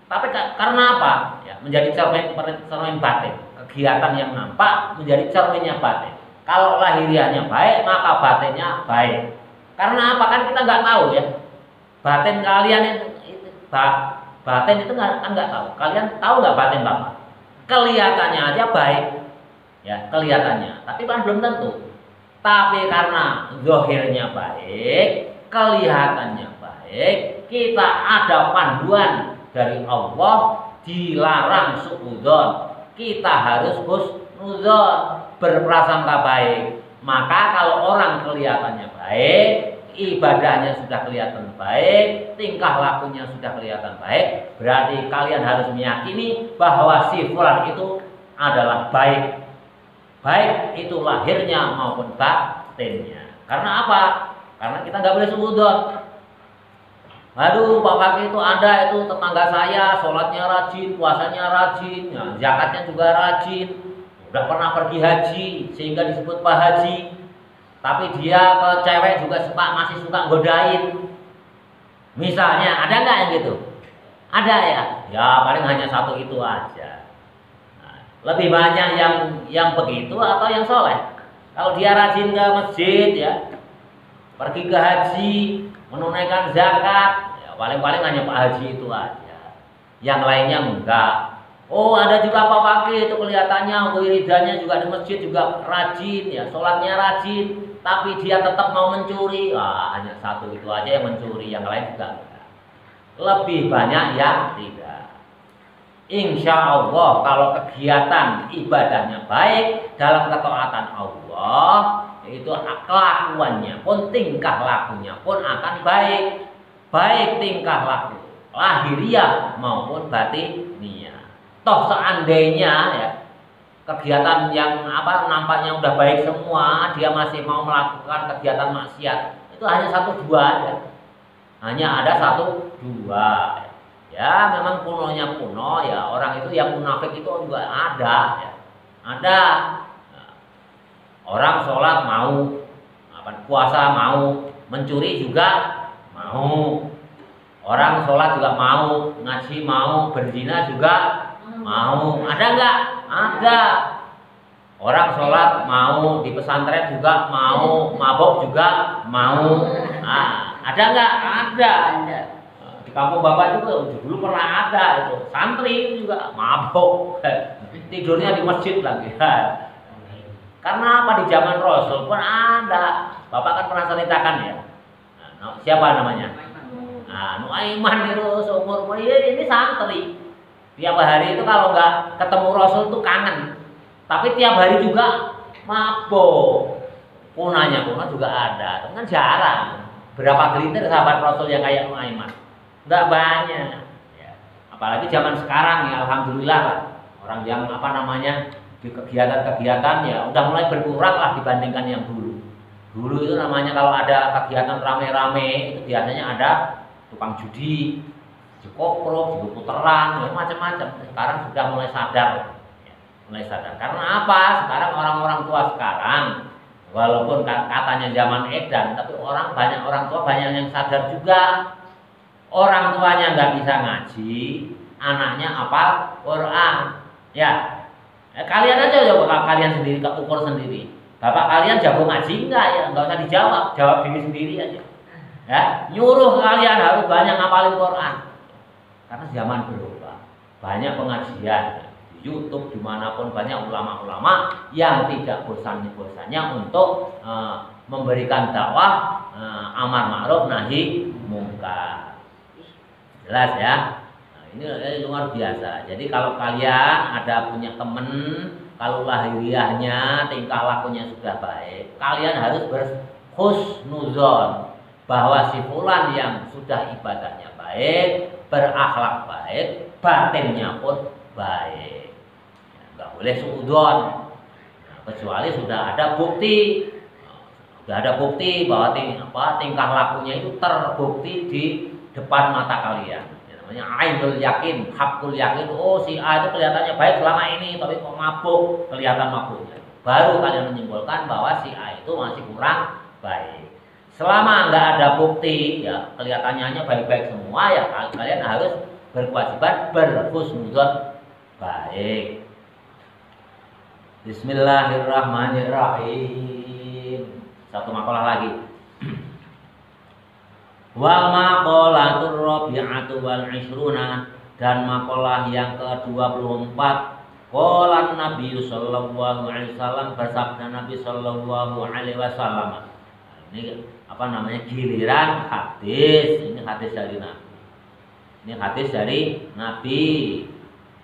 Tapi karena apa? Ya, menjadi cermin batin. Kegiatan yang nampak menjadi cerminnya batin. Kalau lahiriahnya baik, maka batinnya baik. Karena apa? Kan kita nggak tahu ya. Batin kalian batin itu kan nggak tahu. Kalian tahu nggak batin Bapak? Kelihatannya aja baik. Ya, kelihatannya, tapi kan belum tentu. Tapi karena zahirnya baik, kelihatannya baik, kita ada panduan dari Allah, dilarang suudzon. Kita harus husnudzon, berprasangka baik. Maka kalau orang kelihatannya baik, ibadahnya sudah kelihatan baik, tingkah lakunya sudah kelihatan baik, berarti kalian harus meyakini bahwa si fulan itu adalah baik. Baik itu lahirnya maupun batinnya. Karena apa? Karena kita nggak boleh suudzon. Aduh, Pak Fakih itu ada itu tetangga saya, sholatnya rajin, puasanya rajin, ya, zakatnya juga rajin, udah pernah pergi haji sehingga disebut Pak Haji. Tapi dia ke cewek juga masih suka godain. Misalnya, ada nggak yang gitu? Ada ya? Ya paling hanya satu itu aja. Lebih banyak yang begitu atau yang soleh. Kalau dia rajin ke masjid ya, pergi ke haji, menunaikan zakat, ya paling-paling hanya Pak Haji itu aja. Yang lainnya enggak. Oh ada juga Pak Fakih itu kelihatannya wiridannya juga di masjid juga rajin ya, sholatnya rajin, tapi dia tetap mau mencuri. Hanya satu itu aja yang mencuri, yang lain juga enggak. Lebih banyak yang tidak. Insya Allah kalau kegiatan ibadahnya baik dalam ketaatan Allah, itu kelakuannya pun, tingkah lakunya pun akan baik. Baik tingkah laku lahiriah maupun batiniyah. Toh seandainya ya kegiatan yang nampaknya udah baik semua, dia masih mau melakukan kegiatan maksiat, itu hanya 1-2 aja. Hanya ada 1-2. Ya memang kunonya kuno ya, orang itu yang munafik itu juga ada ya. Ada orang sholat mau, puasa mau, mencuri juga mau. Orang sholat juga mau, ngaji mau, berzina juga mau. Ada nggak? Ada. Orang sholat mau, di pesantren juga mau, mabok juga mau. Ada nggak? Ada. Di kampung Bapak juga dulu pernah ada itu, santri juga mabok, tidurnya di masjid lagi. Karena apa? Di zaman Rasul pun ada. Bapak kan pernah ceritakan ya. Siapa namanya? Nuaiman itu seumur ini santri. Tiap hari itu kalau nggak ketemu Rasul tuh kangen. Tapi tiap hari juga mabok. Punanya juga ada. Tapi kan jarang. Berapa gelintir sahabat Rasul yang kayak Nuaiman? Nggak banyak. Ya. Apalagi zaman sekarang ya, alhamdulillah lah. Orang yang apa namanya di kegiatan-kegiatan ya udah mulai berkurang lah dibandingkan yang dulu. Dulu itu namanya kalau ada kegiatan rame-rame itu biasanya ada tukang judi, jokopro, judo puteran, macam-macam. Sekarang sudah mulai sadar, ya, mulai sadar. Karena apa? Sekarang orang-orang tua sekarang, walaupun katanya zaman edan, tapi banyak orang tua banyak yang sadar juga. Orang tuanya nggak bisa ngaji, anaknya hafal Quran. Ya, kalian aja coba kalian sendiri ukur sendiri. Bapak kalian jago ngaji enggak ya? Enggak usah dijawab, jawab diri sendiri aja. Ya, nyuruh kalian harus banyak ngapalin Quran. Karena zaman berubah, banyak pengajian di YouTube dimanapun banyak ulama-ulama yang tidak bosan-bosannya untuk memberikan dakwah amar ma'ruf nahi mungkar. Jelas ya. Nah, ini luar biasa. Jadi kalau kalian ada punya temen, kalau lahiriahnya tingkah lakunya sudah baik, kalian harus berhusnuzon bahwa si fulan yang sudah ibadahnya baik, berakhlak baik, batinnya pun baik. Ya, nggak boleh suudon, nah, kecuali sudah ada bukti, bahwa tingkah lakunya itu terbukti di depan mata kalian. Ya, namanya ainul yakin, hakul yakin. Oh, si A itu kelihatannya baik selama ini, tapi kok mabuk, kelihatan mabuknya. Baru kalian menyimpulkan bahwa si A itu masih kurang baik. Selama nggak ada bukti, ya kelihatannya hanya baik-baik semua, ya kalian harus berkewajiban berhusnuzon baik. Bismillahirrahmanirrahim. Satu makalah lagi. Wal maqalatur rabi'atu wal 'ishruna, dan makalah yang ke-24. Qala Nabi sallallahu alaihi wasallam, bersabda Nabi sallallahu alaihi wasallam. Ini apa namanya, giliran hadis. Ini hadis dari Nabi. Ini hadis dari Nabi.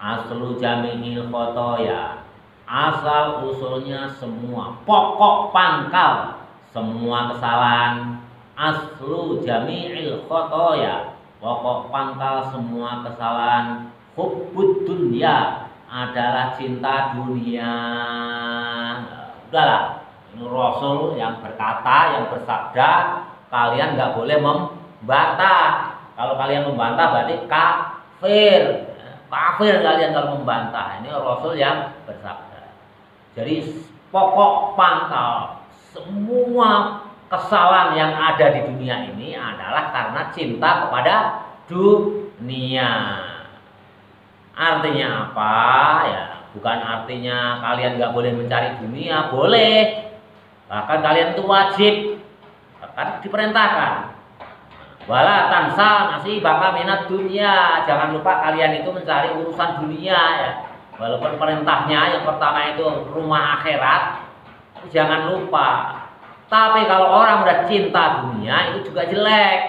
Aslu jami'il khotoya, asal usulnya semua, pokok pangkal semua kesalahan. Aslu jami'il khotoya, pokok pangkal semua kesalahan. Hubbud dunya, adalah cinta dunia. Udahlah, ini Rasul yang berkata, yang bersabda, kalian nggak boleh membantah. Kalau kalian membantah berarti kafir. Kafir kalian kalau membantah. Ini Rasul yang bersabda. Jadi pokok pangkal semua kesalahan yang ada di dunia ini adalah karena cinta kepada dunia. Artinya apa? Ya, bukan artinya kalian nggak boleh mencari dunia, boleh. Bahkan kalian itu wajib, bahkan diperintahkan. Wala tansa nasibaka minad dunia, jangan lupa kalian itu mencari urusan dunia ya. Walaupun perintahnya yang pertama itu rumah akhirat, jangan lupa. Tapi kalau orang udah cinta dunia itu juga jelek.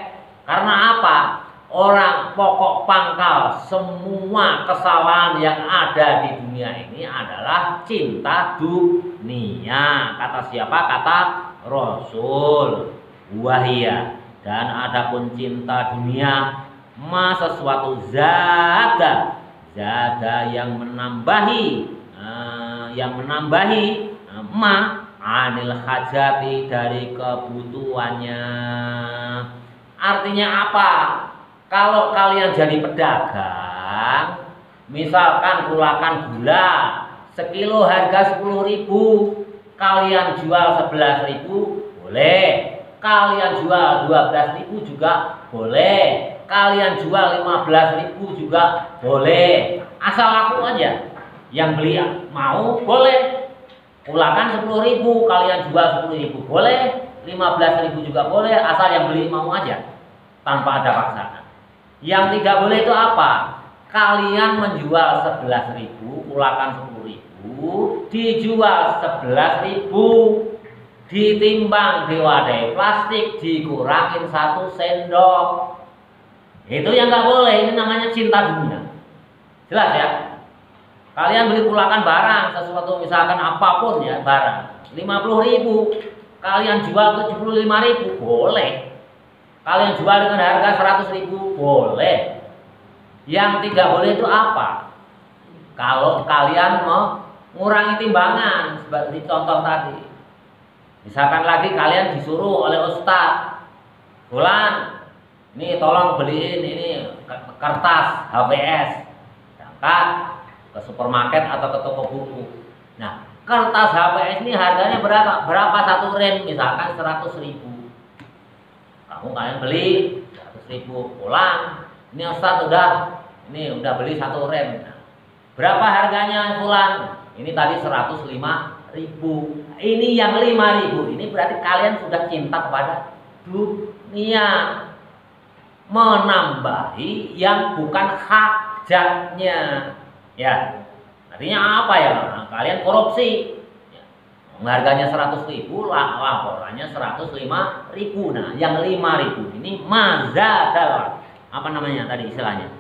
Karena apa? Orang pokok pangkal semua kesalahan yang ada di dunia ini adalah cinta dunia. Kata siapa? Kata Rasul. Wahia, dan adapun cinta dunia, sesuatu zada yang menambahi, anil hajati, dari kebutuhannya. Artinya apa? Kalau kalian jadi pedagang, misalkan kulakan gula sekilo harga 10.000, kalian jual 11.000 boleh, kalian jual 12.000 juga boleh, kalian jual 15.000 juga boleh, asal laku aja. Yang beli mau boleh. Kulakan 10.000, kalian jual 10.000 boleh, 15.000 juga boleh, asal yang beli mau aja, tanpa ada paksaan. Yang tidak boleh itu apa? Kalian menjual 11.000, kulakan 10.000, dijual 11.000, ditimbang di wadai plastik, dikurangin 1 sendok. Itu yang nggak boleh. Ini namanya cinta dunia. Jelas ya? Kalian beli kulakan barang, sesuatu misalkan apapun ya, barang 50.000, kalian jual 75.000 boleh. Kalian jual dengan harga 100.000 boleh. Yang tidak boleh itu apa? Kalau kalian mengurangi timbangan seperti contoh tadi, misalkan lagi kalian disuruh oleh ustadz, Fulan, ini tolong beliin ini kertas HVS, berangkat ke supermarket atau ke toko buku. Nah, kertas HVS ini harganya berapa? Berapa satu rem? Misalkan 100.000. Kalian beli 100.000, pulang. Ini ustadz udah beli satu rem. Nah, berapa harganya Fulan? Ini tadi 105.000. Ini yang 5.000. Ini berarti kalian sudah cinta kepada dunia, menambahi yang bukan hajatnya. Ya, artinya apa ya? Nah, kalian korupsi. Harganya 100.000, laporannya 105.000. Nah, yang 5.000 ini mazadal. Apa namanya tadi istilahnya?